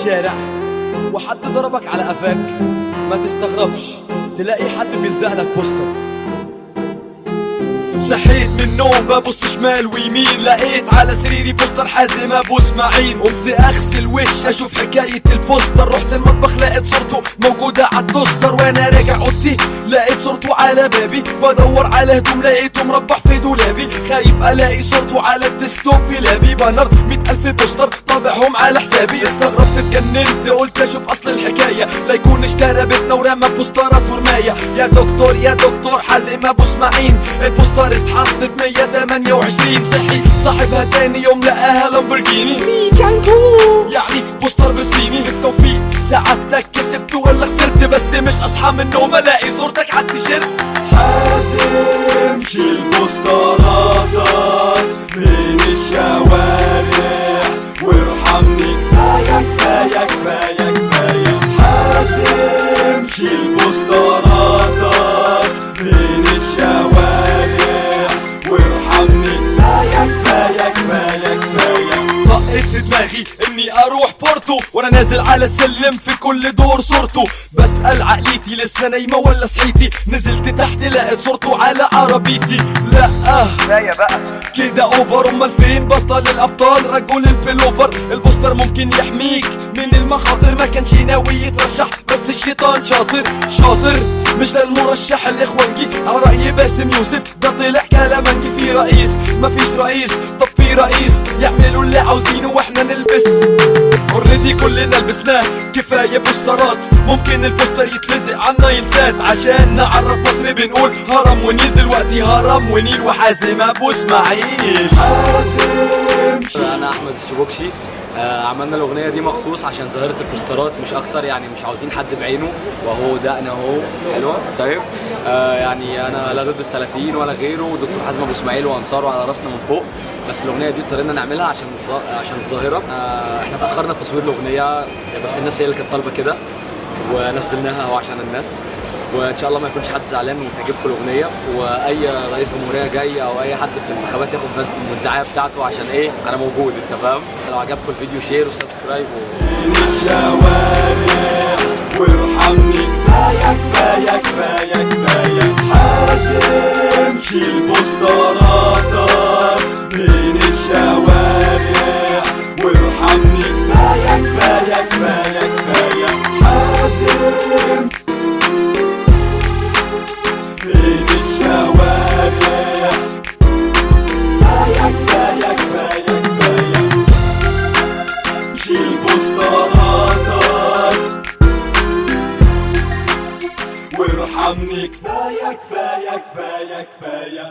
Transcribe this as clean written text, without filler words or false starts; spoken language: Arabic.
الشارع وحد ضربك على قفاك، ما تستغربش تلاقي حد بيلزق لك بوستر. صحيت من النوم ببص شمال ويمين، لقيت على سريري بوستر حازم ابو اسماعيل. قمت اغسل وش اشوف حكاية البوستر، رحت المطبخ لقيت صورته موجودة على التوستر. وانا راجع اوضتي لقيت صورته على بابي، بدور على هدوم لقيته مربح في دولابي. خايف الاقي صورته على الديسكتوب في لابي، بانر 100,000 بوستر طابعهم على حسابي. استغربت اتجننت قلت اشوف اصل الحكاية، لا يكون اشترى بيتنا ورمى بوسترات ورماية. يا دكتور حازم ابو اسماعيل، البوستر اتحط في 128. صحي صاحبها تاني يوم لقاها لامبورجيني يعني بوستر بالصيني. التوفيق سعادتك كسبت ولا خسرت، بس مش اصحى من النوم الاقي صورتك على التيشيرت. حازم شيل بوستراتك من الشوارع وارحمني، كفاية كفاية كفاية كفاية. حازم شيل بوستراتك من الشوارع وارحمني، كفاية كفاية كفاية كفاية. طقت في دماغي اني اروح بورتو، وانا نازل على السلم في كل دور صورته. بسأل عقليتي لسه نايمة ولا صحيتي، نزلت تحت لقيت صورته على عربيتي. لا كفاية بقى كده اوفر، امال فين بطل الابطال رجل البلوفر؟ البوستر ممكن يحميك من المخاطر، ما كانش ناوي يترشح بس الشيطان شاطر. مش ده المرشح الاخوانجي على رأي باسم يوسف، ده طلع كلامنجي. في رئيس مفيش رئيس، طب في رئيس يعملوا اللي عاوزينه واحنا نلبس. اوريدي كلنا لبسناه، كفاية بوسترات. ممكن البوستر يتلزق على النايل سات، عشان نعرف مصر بنقول هرم ونيل. دلوقتي هرم ونيل وحازم ابو اسماعيل. حازم انا احمد الشبوكشي. عملنا الاغنيه دي مخصوص عشان ظاهره البوسترات مش اكتر، يعني مش عاوزين حد بعينه، وهو دقنا اهو حلوه. طيب يعني انا لا ضد السلفيين ولا غيره، ودكتور حازم ابو اسماعيل وانصاره على راسنا من فوق، بس الاغنيه دي اضطرينا نعملها عشان الظاهره. احنا تاخرنا في تصوير الاغنيه، بس الناس هي اللي كانت طالبه كده ونزلناها اهو عشان الناس. وان شاء الله ما يكونش حد زعلان وتعجبكم الاغنيه، واي رئيس جمهوريه جاي او اي حد في الانتخابات ياخد الدعايه بتاعته، عشان ايه انا موجود. انت فاهم؟ لو عجبكم الفيديو شير وسبسكرايب من الشوارع وارحمني، كفاية كفاية كفاية كفاية. حازم شيل بوستراتك من الشوارع وارحمني، كفاية كفاية كفاية كفاية. حازم من الشوارع، كفاية كفاية كفاية كفاية. شيل بوستراتك وارحمني، كفاية كفاية كفاية كفاية.